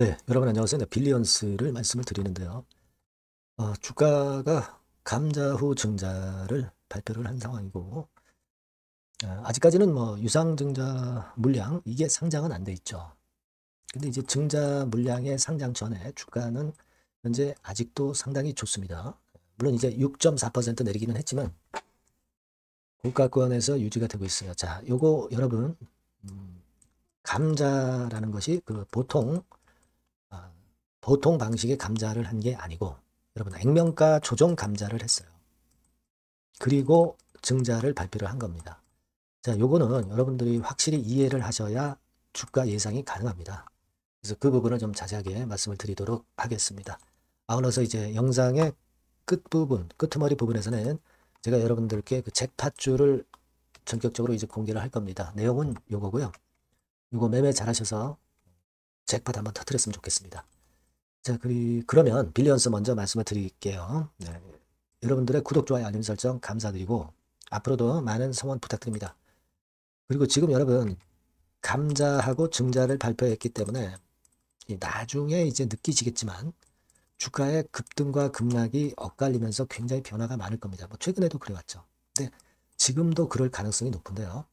네, 여러분 안녕하세요. 네, 빌리언스를 말씀을 드리는데요. 주가가 감자 후 증자를 발표를 한 상황이고, 아직까지는 뭐 유상증자 물량 이게 상장은 안 돼 있죠. 근데 이제 증자 물량의 상장 전에 주가는 현재 아직도 상당히 좋습니다. 물론 이제 6.4% 내리기는 했지만 고가권에서 유지가 되고 있어요. 자, 요거 여러분 감자라는 것이 그 아, 보통 방식의 감자를 한 게 아니고 여러분 액면가 조정 감자를 했어요. 그리고 증자를 발표를 한 겁니다. 자, 요거는 여러분들이 확실히 이해를 하셔야 주가 예상이 가능합니다. 그래서 그 부분을 좀 자세하게 말씀을 드리도록 하겠습니다. 아울러서 이제 영상의 끝부분, 끄트머리 부분에서는 제가 여러분들께 그 잭팟줄을 전격적으로 이제 공개를 할 겁니다. 내용은 요거고요. 요거 매매 잘하셔서 잭팟 한번 터뜨렸으면 좋겠습니다. 자, 그러면 빌리언스 먼저 말씀을 드릴게요. 네. 여러분들의 구독, 좋아요, 알림 설정 감사드리고 앞으로도 많은 성원 부탁드립니다. 그리고 지금 여러분 감자하고 증자를 발표했기 때문에 나중에 이제 느끼시겠지만 주가의 급등과 급락이 엇갈리면서 굉장히 변화가 많을 겁니다. 뭐 최근에도 그래왔죠. 근데 지금도 그럴 가능성이 높은데요.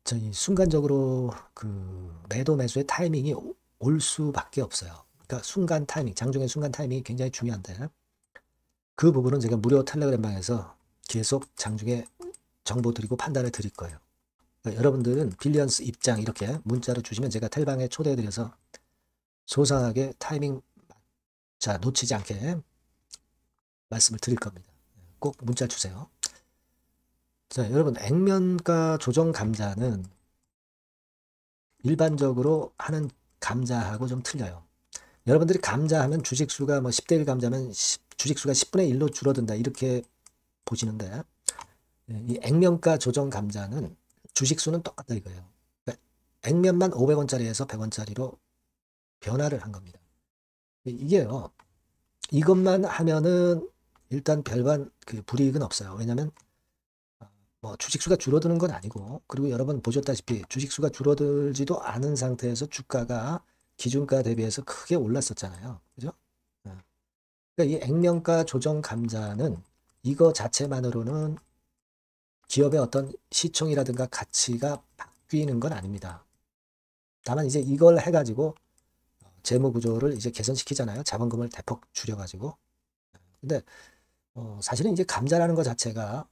저희 순간적으로 그 매도 매수의 타이밍이 올 수밖에 없어요. 그러니까 순간 타이밍, 장중의 순간 타이밍이 굉장히 중요한데 그 부분은 제가 무료 텔레그램방에서 계속 장중에 정보 드리고 판단을 드릴 거예요. 그러니까 여러분들은 빌리언스 입장 이렇게 문자로 주시면 제가 텔방에 초대해드려서 소상하게 타이밍 자 놓치지 않게 말씀을 드릴 겁니다. 꼭 문자 주세요. 자, 여러분 액면가 조정 감자는 일반적으로 하는 감자하고 좀 틀려요. 여러분들이 감자하면 주식수가 뭐 10대 1 감자면 주식수가 10분의 1로 줄어든다 이렇게 보시는데 이 액면가 조정 감자는 주식수는 똑같다 이거예요. 그러니까 액면만 500원짜리에서 100원짜리로 변화를 한 겁니다. 이게요. 이것만 하면은 일단 별반 그 불이익은 없어요. 왜냐면 뭐 주식수가 줄어드는 건 아니고 그리고 여러분 보셨다시피 주식수가 줄어들지도 않은 상태에서 주가가 기준가 대비해서 크게 올랐었잖아요. 그죠? 그러니까 이 액면가 조정 감자는 이거 자체만으로는 기업의 어떤 시총이라든가 가치가 바뀌는 건 아닙니다. 다만 이제 이걸 해가지고 재무 구조를 이제 개선시키잖아요. 자본금을 대폭 줄여가지고. 근데 사실은 이제 감자라는 것 자체가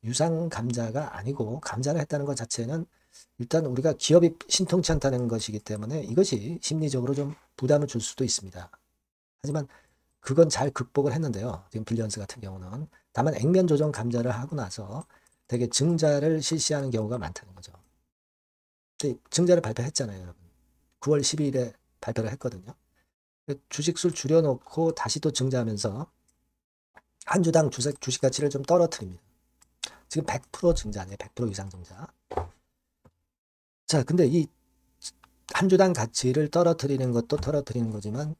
유상 감자가 아니고 감자를 했다는 것 자체는 일단 우리가 기업이 신통치 않다는 것이기 때문에 이것이 심리적으로 좀 부담을 줄 수도 있습니다. 하지만 그건 잘 극복을 했는데요. 지금 빌리언스 같은 경우는 다만 액면 조정 감자를 하고 나서 되게 증자를 실시하는 경우가 많다는 거죠. 증자를 발표했잖아요, 여러분. 9월 12일에 발표를 했거든요. 주식수를 줄여놓고 다시 또 증자하면서 한 주당 주식 가치를 좀 떨어뜨립니다. 지금 100% 증자네, 100% 이상 증자. 자, 근데 이 한 주당 가치를 떨어뜨리는 것도 떨어뜨리는 거지만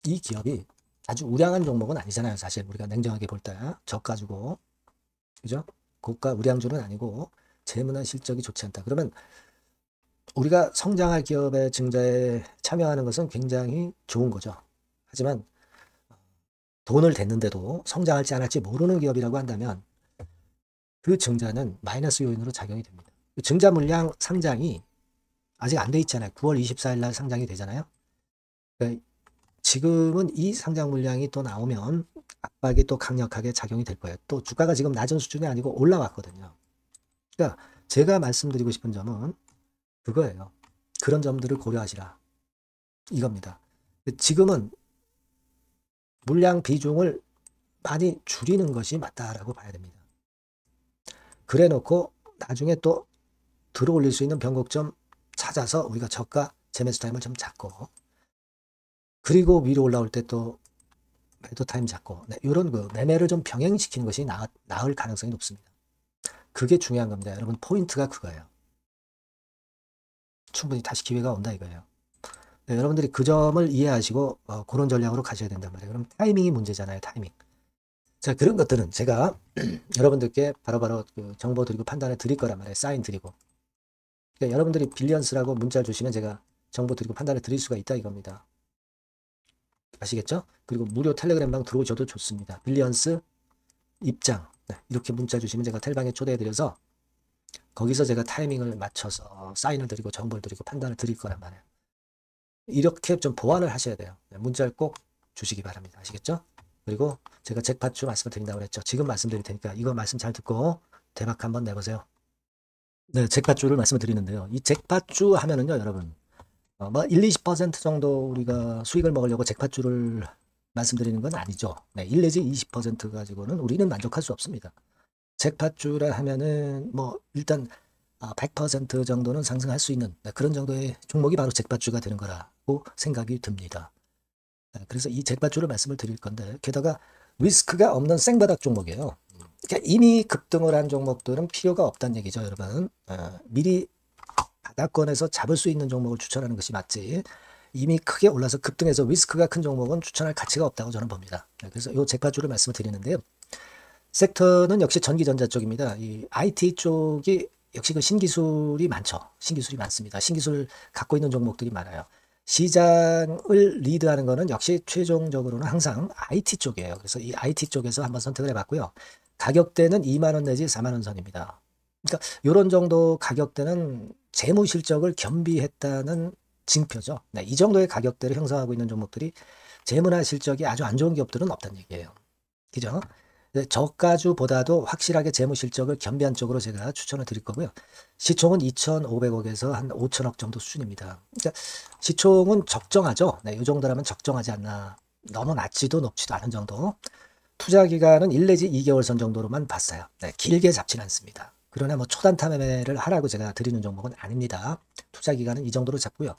이 기업이 아주 우량한 종목은 아니잖아요. 사실 우리가 냉정하게 볼 때 저가지고 그죠? 고가 우량주는 아니고 재무나 실적이 좋지 않다. 그러면 우리가 성장할 기업의 증자에 참여하는 것은 굉장히 좋은 거죠. 하지만 돈을 댔는데도 성장할지 안 할지 모르는 기업이라고 한다면 그 증자는 마이너스 요인으로 작용이 됩니다. 증자 물량 상장이 아직 안 돼 있잖아요. 9월 24일 날 상장이 되잖아요. 그러니까 지금은 이 상장 물량이 또 나오면 압박이 또 강력하게 작용이 될 거예요. 또 주가가 지금 낮은 수준이 아니고 올라왔거든요. 그러니까 제가 말씀드리고 싶은 점은 그거예요. 그런 점들을 고려하시라. 이겁니다. 지금은 물량 비중을 많이 줄이는 것이 맞다라고 봐야 됩니다. 그래 놓고 나중에 또 들어 올릴 수 있는 변곡점 찾아서 우리가 저가 재매수 타임을 좀 잡고 그리고 위로 올라올 때 또 매도 타임 잡고 네, 이런 그 매매를 좀 병행시키는 것이 나을 가능성이 높습니다. 그게 중요한 겁니다. 여러분 포인트가 그거예요. 충분히 다시 기회가 온다 이거예요. 네, 여러분들이 그 점을 이해하시고 그런 전략으로 가셔야 된단 말이에요. 그럼 타이밍이 문제잖아요. 타이밍. 자, 그런 것들은 제가 여러분들께 바로바로 그 정보 드리고 판단을 드릴 거란 말이에요. 사인 드리고. 그러니까 여러분들이 빌리언스라고 문자를 주시면 제가 정보 드리고 판단을 드릴 수가 있다 이겁니다. 아시겠죠? 그리고 무료 텔레그램방 들어오셔도 좋습니다. 빌리언스 입장 이렇게 문자 주시면 제가 텔방에 초대해드려서 거기서 제가 타이밍을 맞춰서 사인을 드리고 정보를 드리고 판단을 드릴 거란 말이에요. 이렇게 좀 보완을 하셔야 돼요. 문자를 꼭 주시기 바랍니다. 아시겠죠? 그리고 제가 잭팟주 말씀을 드린다고 그랬죠. 지금 말씀드릴 테니까 이거 말씀 잘 듣고 대박 한번 내보세요. 네, 잭팟주를 말씀을 드리는데요. 이 잭팟주 하면은요, 여러분. 뭐 1, 20% 정도 우리가 수익을 먹으려고 잭팟주를 말씀드리는 건 아니죠. 네, 1 내지 20% 가지고는 우리는 만족할 수 없습니다. 잭팟주라 하면은 뭐 일단 100% 정도는 상승할 수 있는 그런 정도의 종목이 바로 잭팟주가 되는 거라고 생각이 듭니다. 그래서 이 잭팟주를 말씀을 드릴 건데 게다가 리스크가 없는 생바닥 종목이에요. 그러니까 이미 급등을 한 종목들은 필요가 없다는 얘기죠, 여러분. 미리 바닥권에서 잡을 수 있는 종목을 추천하는 것이 맞지. 이미 크게 올라서 급등해서 리스크가 큰 종목은 추천할 가치가 없다고 저는 봅니다. 그래서 이 잭팟주를 말씀을 드리는데요. 섹터는 역시 전기전자 쪽입니다. 이 IT 쪽이 역시 그 신기술이 많죠. 신기술이 많습니다. 신기술 갖고 있는 종목들이 많아요. 시장을 리드하는 거는 역시 최종적으로는 항상 IT 쪽이에요. 그래서 이 IT 쪽에서 한번 선택을 해봤고요. 가격대는 2만원 내지 4만원 선입니다. 그러니까 이런 정도 가격대는 재무 실적을 겸비했다는 징표죠. 네, 이 정도의 가격대를 형성하고 있는 종목들이 재무나 실적이 아주 안 좋은 기업들은 없다는 얘기예요. 그죠? 저가주보다도 확실하게 재무 실적을 겸비한 쪽으로 제가 추천을 드릴 거고요. 시총은 2,500억에서 한 5천억 정도 수준입니다. 그러니까 시총은 적정하죠. 네, 이 정도라면 적정하지 않나. 너무 낮지도 높지도 않은 정도. 투자 기간은 1 내지 2개월 선 정도로만 봤어요. 네, 길게 잡진 않습니다. 그러나 뭐 초단타 매매를 하라고 제가 드리는 종목은 아닙니다. 투자 기간은 이 정도로 잡고요.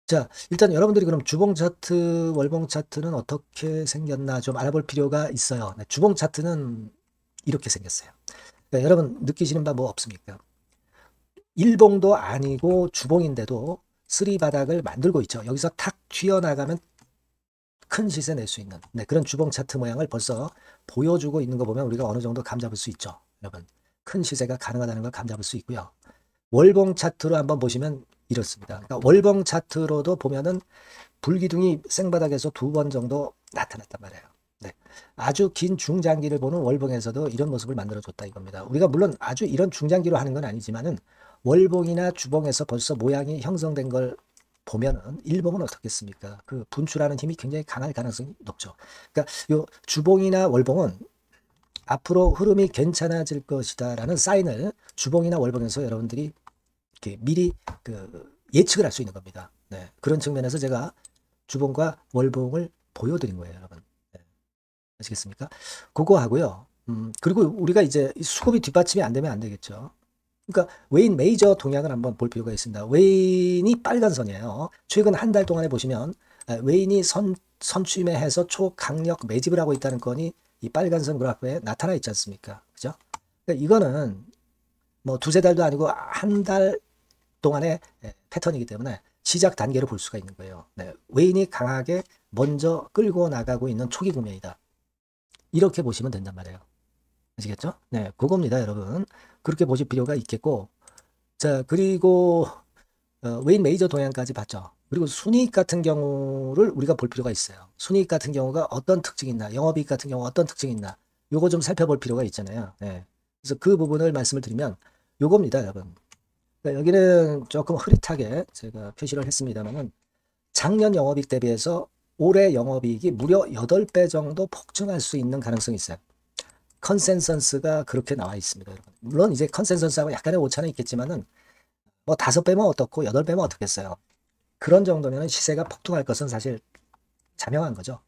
자, 일단 여러분들이 그럼 주봉 차트, 월봉 차트는 어떻게 생겼나 좀 알아볼 필요가 있어요. 네, 주봉 차트는 이렇게 생겼어요. 그러니까 여러분 느끼시는 바 뭐 없습니까? 일봉도 아니고 주봉인데도 쓰리 바닥을 만들고 있죠. 여기서 탁 튀어나가면 큰 시세 낼 수 있는 그런 주봉 차트 모양을 벌써 보여주고 있는 거 보면 우리가 어느 정도 감잡을 수 있죠. 여러분 큰 시세가 가능하다는 걸 감잡을 수 있고요. 월봉 차트로 한번 보시면 이렇습니다. 그러니까 월봉 차트로도 보면은 불기둥이 생바닥에서 2번 정도 나타났단 말이에요. 네. 아주 긴 중장기를 보는 월봉에서도 이런 모습을 만들어줬다 이겁니다. 우리가 물론 아주 이런 중장기로 하는 건 아니지만은 월봉이나 주봉에서 벌써 모양이 형성된 걸 보면은 일봉은 어떻겠습니까? 그 분출하는 힘이 굉장히 강할 가능성이 높죠. 그러니까 요 주봉이나 월봉은 앞으로 흐름이 괜찮아질 것이다라는 사인을 주봉이나 월봉에서 여러분들이 이렇게 미리 예측을 할 수 있는 겁니다. 네. 그런 측면에서 제가 주봉과 월봉을 보여드린 거예요, 여러분. 네. 아시겠습니까? 그거 하고요. 그리고 우리가 이제 수급이 뒷받침이 안 되면 안 되겠죠. 그러니까 웨인 메이저 동향을 한번 볼 필요가 있습니다. 웨인이 빨간 선이에요. 최근 한 달 동안에 보시면 웨인이 선취매해서 초강력 매집을 하고 있다는 건이 이 빨간 선 그래프에 나타나 있지 않습니까? 그죠? 그러니까 이거는 뭐 2-3달도 아니고 한 달 동안의 패턴이기 때문에 시작 단계로 볼 수가 있는 거예요. 네, 웨인이 강하게 먼저 끌고 나가고 있는 초기 구매이다. 이렇게 보시면 된단 말이에요. 아시겠죠? 네, 그겁니다, 여러분. 그렇게 보실 필요가 있겠고, 자, 그리고 웨인 메이저 동향까지 봤죠. 그리고 순이익 같은 경우를 우리가 볼 필요가 있어요. 순이익 같은 경우가 어떤 특징이 있나, 영업이익 같은 경우 어떤 특징이 있나, 요거 좀 살펴볼 필요가 있잖아요. 네. 그래서 그 부분을 말씀을 드리면 요겁니다, 여러분. 그러니까 여기는 조금 흐릿하게 제가 표시를 했습니다만은 작년 영업이익 대비해서 올해 영업이익이 무려 8배 정도 폭증할 수 있는 가능성이 있어요. 컨센서스가 그렇게 나와 있습니다, 여러분. 물론 이제 컨센서스하고 약간의 오차는 있겠지만은 뭐 5배면 어떻고 8배면 어떻겠어요. 그런 정도면 시세가 폭등할 것은 사실 자명한 거죠.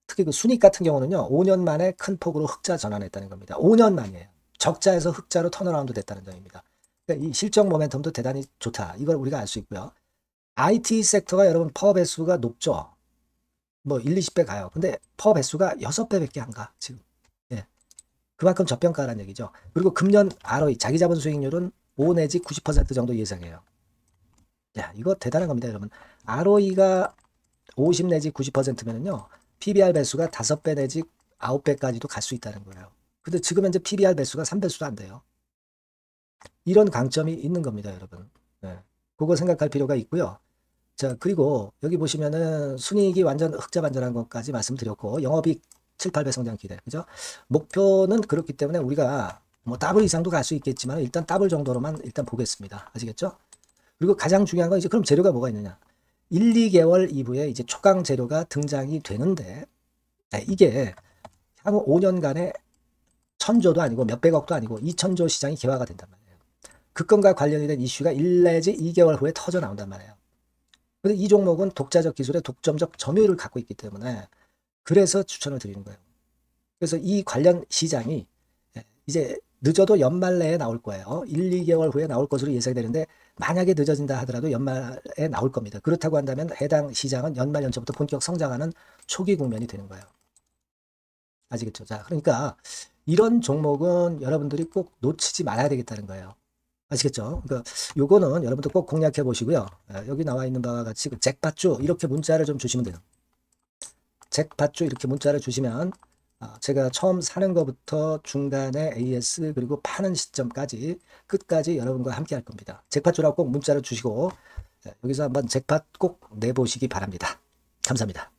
특히 그 순이익 같은 경우는요, 5년 만에 큰 폭으로 흑자 전환했다는 겁니다. 5년 만이에요. 적자에서 흑자로 턴어라운드 됐다는 점입니다. 그러니까 이 실적 모멘텀도 대단히 좋다. 이걸 우리가 알 수 있고요. IT 섹터가 여러분 퍼 배수가 높죠. 뭐 1, 20배 가요. 근데 퍼 배수가 6배밖에 안 가, 지금. 예. 그만큼 저평가라는 얘기죠. 그리고 금년 ROE, 자기 자본 수익률은 5 내지 90% 정도 예상해요. 야, 이거 대단한 겁니다, 여러분. ROE가 50 내지 90%면은요, PBR 배수가 5배 내지 9배까지도 갈 수 있다는 거예요. 근데 지금 현재 PBR 배수가 3배수도 안 돼요. 이런 강점이 있는 겁니다, 여러분. 네. 그거 생각할 필요가 있고요. 자, 그리고 여기 보시면은 순이익이 완전 흑자반전한 것까지 말씀드렸고, 영업이익 7, 8배 성장 기대. 그죠? 목표는 그렇기 때문에 우리가 뭐 더블 이상도 갈 수 있겠지만 일단 더블 정도로만 일단 보겠습니다. 아시겠죠? 그리고 가장 중요한 건 이제 그럼 재료가 뭐가 있느냐? 1, 2개월 이후에 이제 초강 재료가 등장이 되는데, 네, 이게 향후 5년간에 1000조도 아니고 몇백억도 아니고 2000조 시장이 개화가 된단 말이에요. 그 건과 관련이 된 이슈가 1 내지 2개월 후에 터져 나온단 말이에요. 근데 이 종목은 독자적 기술의 독점적 점유율을 갖고 있기 때문에 그래서 추천을 드리는 거예요. 그래서 이 관련 시장이 이제 늦어도 연말 내에 나올 거예요. 1, 2개월 후에 나올 것으로 예상되는데 만약에 늦어진다 하더라도 연말에 나올 겁니다. 그렇다고 한다면 해당 시장은 연말 연초부터 본격 성장하는 초기 국면이 되는 거예요. 아시겠죠? 자, 그러니까 이런 종목은 여러분들이 꼭 놓치지 말아야 되겠다는 거예요. 아시겠죠? 그러니까 요거는 여러분들 꼭 공략해 보시고요. 여기 나와 있는 바와 같이 그 잭팟주 이렇게 문자를 좀 주시면 돼요. 잭팟주 이렇게 문자를 주시면 제가 처음 사는 것부터 중간에 AS 그리고 파는 시점까지 끝까지 여러분과 함께 할 겁니다. 잭팟주라고 꼭 문자를 주시고 여기서 한번 잭팟 꼭 내보시기 바랍니다. 감사합니다.